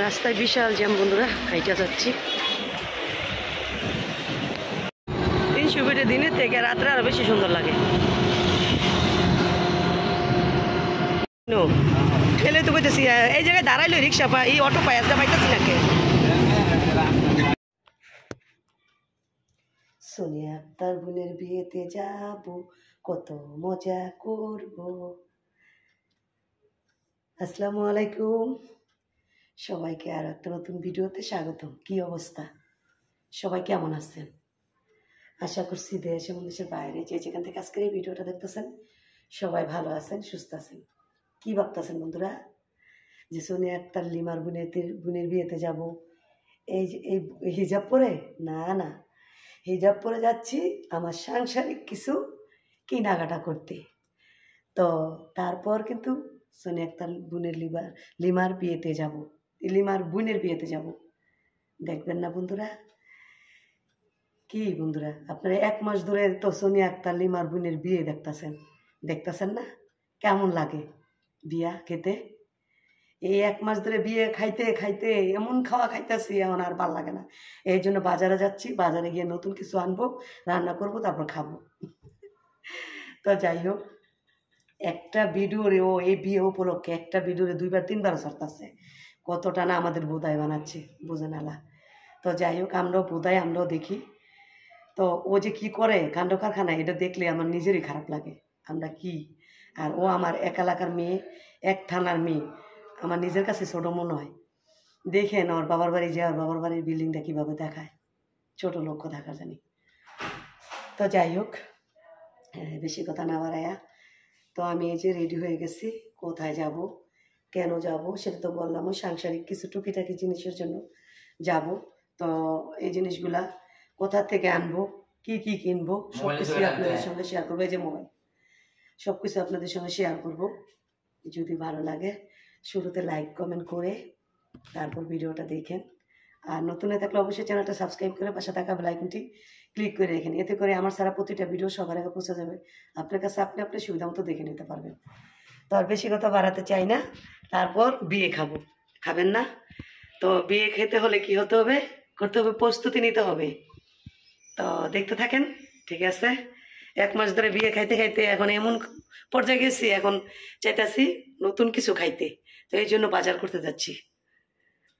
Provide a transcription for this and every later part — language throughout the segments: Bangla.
রাস্তায় বিশাল জ্যাম বন্ধুরা, হাইটা যাচ্ছি। 300 ফিটের দিনের থেকে রাত্রে আরো বেশি সুন্দর লাগে। ঠেলে তো কইতেছি এই জায়গায় দাঁড়াইলো রিক্সা পাই, এই অটো পাই, আজকে পাইতেছি না কে। সোনিয়া আক্তার বোনের বিয়েতে যাব, কত মজা করব। আসসালামু আলাইকুম সবাইকে, আর একটা নতুন ভিডিওতে স্বাগতম। কি অবস্থা, সবাই কেমন আছেন? আশা করছি দেশ এবং দেশের বাইরে যে যেখান থেকে আজকের এই ভিডিওটা দেখতেছেন সবাই ভালো আছেন, সুস্থ আছেন। কি ভাবতেছেন বন্ধুরা যে সোনিয়া আক্তার লিমার বোনের বিয়েতে যাব এই হিজাব পরে? না না, হিজাব পরে যাচ্ছি আমার সাংসারিক কিছু কেনাকাটা করতে। তো তারপর কিন্তু সোনিয়া আক্তার লিমার বিয়েতে যাব, লিমার বোনের বিয়েতে যাব। দেখবেন না বন্ধুরা? কি বন্ধুরা, আপনারা 1 মাস ধরে তো সোনিয়া আক্তার লিমার বোনের বিয়ে দেখতেছেন না? কেমন লাগে বিয়া খেতে? এই 1 মাস ধরে বিয়ে খাইতে খাইতে এমন খাওয়া খাইতেছি, এখন আর ভাল লাগে না। এই জন্য বাজারে যাচ্ছি, বাজারে গিয়ে নতুন কিছু আনবো, রান্না করব, তারপর খাবো। তো যাই হোক, একটা ভিডিওরে এই বিয়ে উপলক্ষে একটা ভিডিওরে 2বার 3বার সরতাছে। কতটা না আমাদের বোধাই বানাচ্ছে, বুঝে নালা। তো যাই হোক, আমরাও দেখি। তো ও যে কি করে কাণ্ড কারখানা, এটা দেখলে আমার নিজেরই খারাপ লাগে। আমরা কি, আর ও আমার এক এলাকার মেয়ে, এক থানার মেয়ে, আমার নিজের কাছে ছোট মনে হয়। দেখেন ওর বাবার বাড়ি যে ওর বাবার বাড়ির বিল্ডিংটা কীভাবে দেখায়, ছোট লক্ষ্য দেখা জানি। তো যাই হোক, বেশি কথা না বাড়াইয়া, তো আমি এই যে রেডি হয়ে গেছি। কোথায় যাব, কেন যাব সেটা তো বললাম, ওই সাংসারিক কিছু টুকিটাকি জিনিসের জন্য যাব। তো এই জিনিসগুলা কোথা থেকে আনবো, কি কি কিনবো, সব কিছু আপনাদের সঙ্গে শেয়ার করবো। এই যে মোবাইল, সব কিছু আপনাদের সঙ্গে শেয়ার করবো। যদি ভালো লাগে শুরুতে লাইক কমেন্ট করে তারপর ভিডিওটা দেখেন। আর নতুন হয়ে থাকলে অবশ্যই চ্যানেলটা সাবস্ক্রাইব করে পাশে থাকা বেল আইকনটি ক্লিক করে রেখেন। এতে করে আমার সারা প্রতিটা ভিডিও সবার আগে পৌঁছে যাবে আপনার কাছে, আপনি আপনার সুবিধা মতো দেখে নিতে পারবেন। তো আর বেশি কথা বাড়াতে চাই না। তারপর বিয়ে খাবেন না? তো বিয়ে খেতে হলে কি করতে হবে, প্রস্তুতি নিতে হবে। তো দেখতে থাকেন, ঠিক আছে? 1 মাস ধরে বিয়ে খাইতে খাইতে এখন এমন পর্যায়ে গেছি, এখন চাইতেছি নতুন কিছু খাইতে। তো এই জন্য বাজার করতে যাচ্ছি।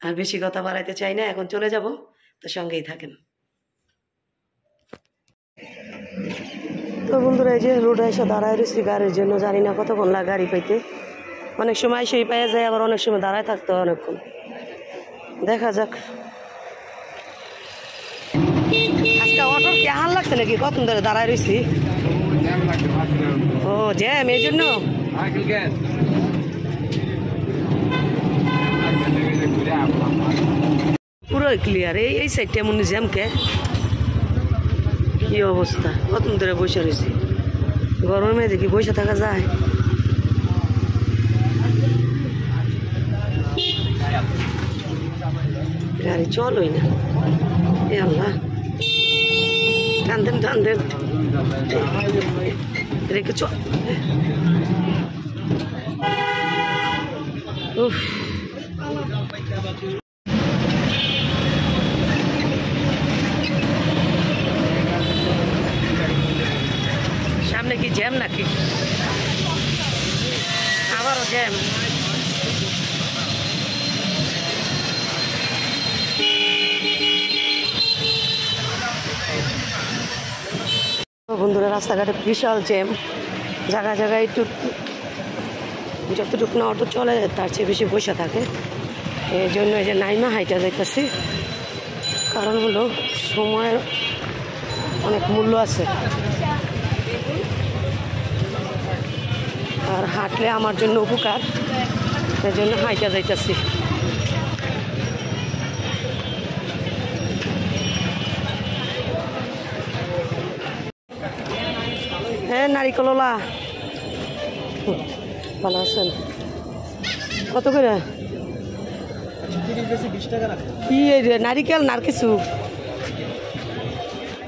আর বেশি কথা বাড়াইতে চাই না, এখন চলে যাব। তো সঙ্গেই থাকেন। তো বন্ধুরা, এই যে রোডে এসে দাঁড়ায় রয়েছি গাড়ির জন্য, জানি না কতক্ষণ লাগে গাড়ি পাইতে। অনেক সময় সেই পাইয়া যায়, আবার অনেক সময় দাঁড়ায় থাকতে হয় অনেকক্ষণ। দেখা যাক। আজকে অটোর কি আহান লাগছে নাকি? কতক্ষণ ধরে দাঁড়ায় রয়েছি। ও জ্যাম, এই জন্য। পুরো ক্লিয়ার এই সাইডটা এমন জ্যামকে, কি অবস্থা। কতক্ষণ ধরে বসে রয়েছি, গরমে দেখি বসে থাকা যায়? গাড়ি চলই না। এ আল্লাহ, টানদেন রেখে চল। উফ, সামনে কি জ্যাম নাকি? আবারও জ্যাম। বন্ধুরা, রাস্তাঘাটে বিশাল জ্যাম, জায়গায় জায়গায় যতটুকু না অটো চলে তার চেয়ে বেশি বসে থাকে। এই জন্য এই যে নাইমা হাইটা যাইতেছি, কারণ হলো সময়ের অনেক মূল্য আছে। আর হাঁটলে আমার জন্য উপকার, এই জন্য হাইটা যাইতেছি। হ্যাঁ, নারিকলওয়ালা ভালো আছেন? কত করে? কি নারিকেল না আর কিছু?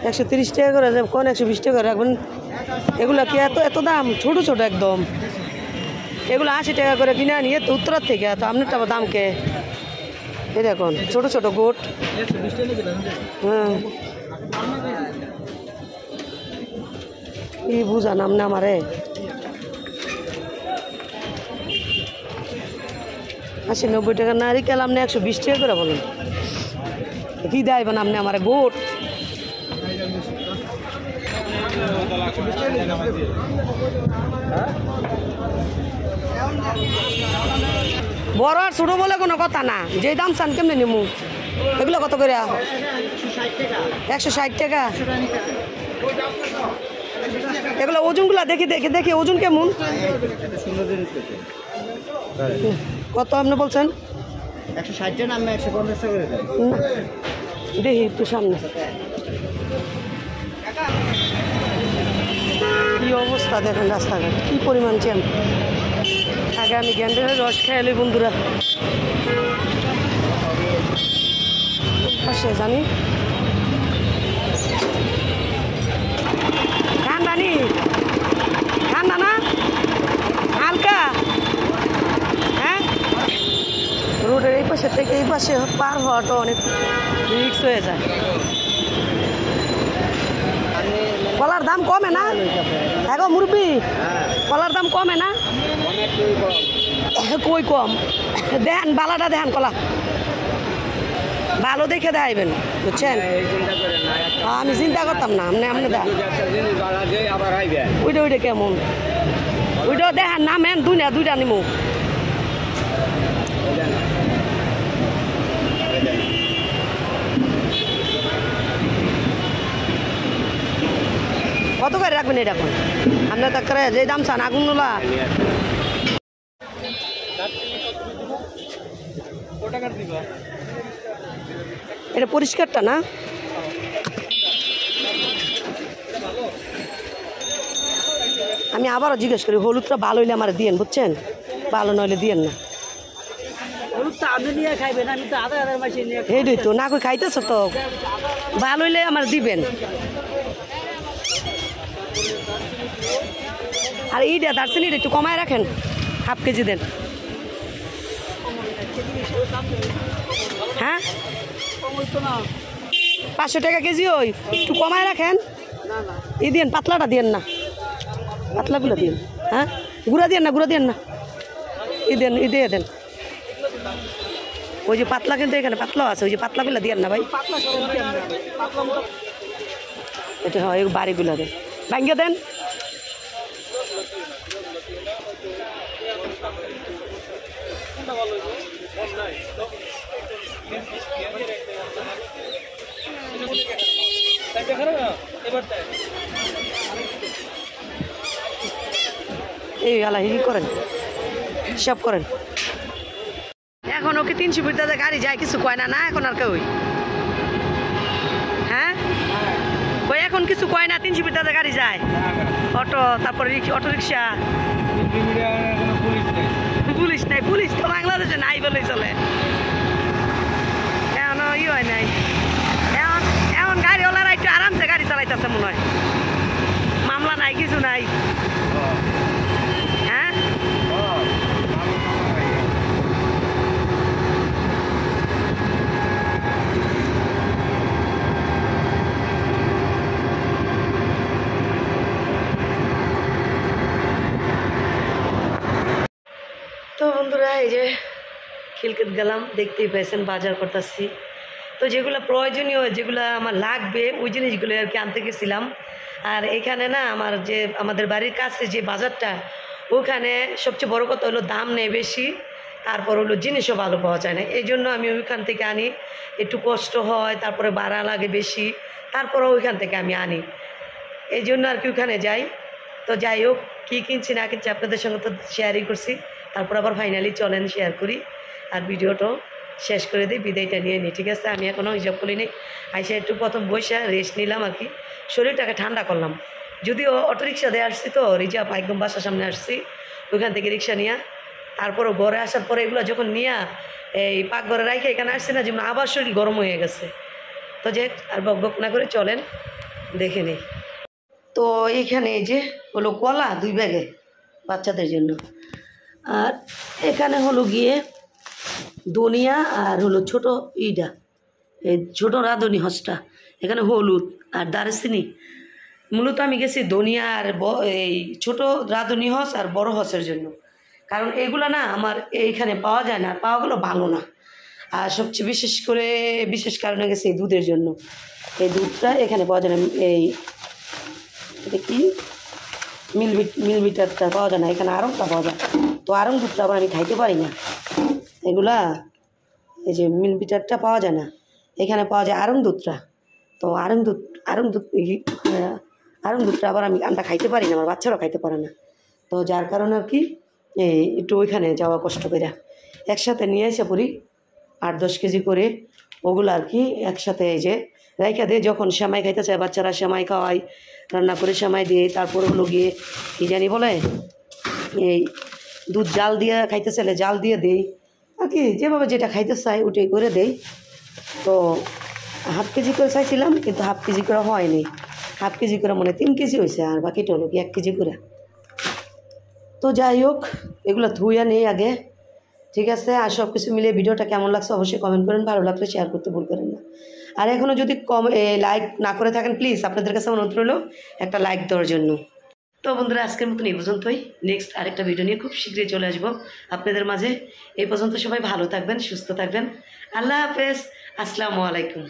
130 টাকা করে, কোন 120 টাকা করে রাখবেন? এগুলো কি এত দাম? ছোট ছোট একদম। এগুলো 80 টাকা করে কিনে নিয়ে তো উত্তরার থেকে, তো আপনারটা দাম কে? এই দেখুন ছোট ছোট গোট। হ্যাঁ কি বুঝা নাম না আমারে 80-90 টাকা নারিকেল আপনি 120 টাকা করে বলুন কি দেবেন আপনি আমার গোট বড় আর ছোট বলে কোনো কথা না যে দাম চান কেমনি নিমু এগুলো কত করে 160 টাকা এগুলো ওজনগুলো দেখি দেখি দেখি ওজন কেমন কত আপনি বলছেন 160 টাকা আমি 150 টাকা করে দেই দেখি একটু সামনে কি অবস্থা দেখেন রাস্তাঘাট কি পরিমাণ জ্যাম আগে আমি গ্যান্ডেলের রস খেয়ালি বন্ধুরা পাশে জানি ঠান্ডা নি ঠান্ডা না হালকা হ্যাঁ রোডের এই পাশে থেকে এই পাশে পার হওয়াটা অনেক রিস্ক হয়ে যায় কলার দাম কমে না এখন মুরব্বি কলার দাম কমে না কই কম দেন বালাটা দেন কলা ভালো দেখে দেখাইবেন বুঝছেন আমি চিন্তা করতাম না আপনি আপনি দেন ওইটা ওইটা কেমন ওইটা দেখান না মেন দুইটা নিমু কত করে রাখবেন এটা এখন আপনার তার যে দাম চান আগুন নোলা এটা পরিষ্কারটা না আমি আবারও জিজ্ঞেস করি হলুদটা ভালো হইলে আমার দিয়েন বুঝছেন ভালো নইলে দিয়েন না এইটাই তো না কই খাইতেছ তো ভালো হইলে আমার দিবেন আর এইটা দার্চিনিটা একটু কমায় রাখেন হাফ কেজি দেন হ্যাঁ 500 টাকা কেজি ওই একটু কমায় রাখেন এই দিন পাতলাটা দিয়েন না পাতলাগুলো দিন হ্যাঁ গুঁড়া দিয়েন না এই দেন এই দিয়ে দেন ওই যে পাতলা কিন্তু এখানে পাতলাও আছে ওই যে পাতলাগুলো দিয়েন না ভাই এটা হয় বাড়িগুলো দেন ভাঙ্গে দেন এই আলা হিরি করেন সব করেন এখন ওকে 300 ফিট গাড়ি যায় কিছু কয় না এখন আর কেউ হ্যাঁ ওই এখন কিছু কয় না 300 ফিট গাড়ি যায় অটো তারপরে অটো রিক্সা পুলিশ নাই পুলিশ তো বাংলাদেশে নাই বলেই চলে এখন ই হয় নাই এখন গাড়িওয়ালারা একটু আরামসে গাড়ি চালাইতেছে মনে হয় মামলা নাই কিছু নাই হ্যাঁ তো বন্ধুরা এই যে খিলকেত গেলাম দেখতেই পেয়েছেন বাজার করতেছি তো যেগুলো প্রয়োজনীয় যেগুলো আমার লাগবে ওই জিনিসগুলো আর কি আনতে গেছিলাম আর এখানে না আমার যে আমাদের বাড়ির কাছে যে বাজারটা ওখানে সবচেয়ে বড় কথা হলো দাম নেই বেশি তারপর হলো জিনিসও ভালো পাওয়া যায় না এই জন্য আমি ওইখান থেকে আনি একটু কষ্ট হয় তারপরে ভাড়া লাগে বেশি তারপরে ওইখান থেকে আমি আনি এই জন্য আর কি ওইখানে যাই তো যাই হোক কী কিনছি না কিনছি আপনাদের সঙ্গে তো শেয়ারই করছি তারপর আবার ফাইনালি চলেন শেয়ার করি আর ভিডিওটাও শেষ করে দিই বিদায়টা নিয়ে নিই ঠিক আছে আমি এখনও হিসাব করি নি আইসা একটু প্রথম বসে রেস্ট নিলাম আর কি শরীরটাকে ঠান্ডা করলাম যদিও অটোরিক্সা দিয়ে আসছি তো রিজার্ভ একদম বাসার সামনে আসছি ওইখান থেকে রিক্সা নিয়ে তারপরও ঘরে আসার পরে এগুলো যখন নিয়ে এই পাকঘরে রাখে এখানে আসছে না যেমন আবার শরীর গরম হয়ে গেছে তো যে আর বক বক না করে চলেন দেখে নিই তো এইখানে এই যে হলো কলা 2 ব্যাগে বাচ্চাদের জন্য আর এখানে হলো গিয়ে ধনিয়া আর হলো ছোট ইটা, এই ছোটো রাঁধুনি হসটা, এখানে হলুদ আর দারচিনি। মূলত আমি গেছি ধনিয়া আর এই ছোটো রাঁধুনি হস আর বড় হসের জন্য, কারণ এগুলো না আমার এইখানে পাওয়া যায় না, আর পাওয়া গেলো ভালো না। আর সবচেয়ে বিশেষ কারণে গেছে এই দুধের জন্য। এই দুধটা এখানে পাওয়া যায় না, এই এটা কি মিলমিটারটা পাওয়া যায় না, এখানে আড়ংটা পাওয়া যায়। তো আড়ং দুধটা আবার আমি খাইতে পারি না, এগুলা এই যে মিলমিটারটা পাওয়া যায় না, এখানে পাওয়া যায় আড়ং দুধটা। তো আড়ং দুধটা আবার আমি আনটা খাইতে পারি না, আমার বাচ্চারাও খাইতে পারে না। তো যার কারণে আর কি একটু ওইখানে যাওয়া কষ্ট করে একসাথে নিয়ে এসে পড়ি 8-10 কেজি করে, ওগুলো আর কি একসাথে এই যে রাইখা দিয়ে যখন সেমাই খাইতে চায় বাচ্চারা সেমাই খাওয়াই, রান্না করে সেমাই দিয়ে, তারপর হলো গিয়ে কী জানি বলে এই দুধ জাল দিয়ে খাইতে চাইলে জাল দিয়ে দেই আর কি, যেভাবে যেটা খাইতে চাই ওটাই করে দেই। তো হাফ কেজি করে চাইছিলাম, কিন্তু হাফ কেজি করে হয়নি, হাফ কেজি করে মনে 3 কেজি হয়েছে, আর বাকিটা হলো কি 1 কেজি করে। তো যাই হোক, এগুলো ধুইয়া নেই আগে, ঠিক আছে। আর সব কিছু মিলিয়ে ভিডিওটা কেমন লাগছে অবশ্যই কমেন্ট করেন, ভালো লাগলে শেয়ার করতে ভুল করেন না। আর এখনও যদি লাইক না করে থাকেন প্লিজ আপনাদের কাছে অনুরোধ রইল একটা লাইক দেওয়ার জন্য। তো বন্ধুরা আজকের মতন এই পর্যন্তই, নেক্সট আরেকটা ভিডিও নিয়ে খুব শীঘ্রই চলে আসবো আপনাদের মাঝে। এই পর্যন্ত সবাই ভালো থাকবেন, সুস্থ থাকবেন, আল্লাহ হাফেজ, আসসালামু আলাইকুম।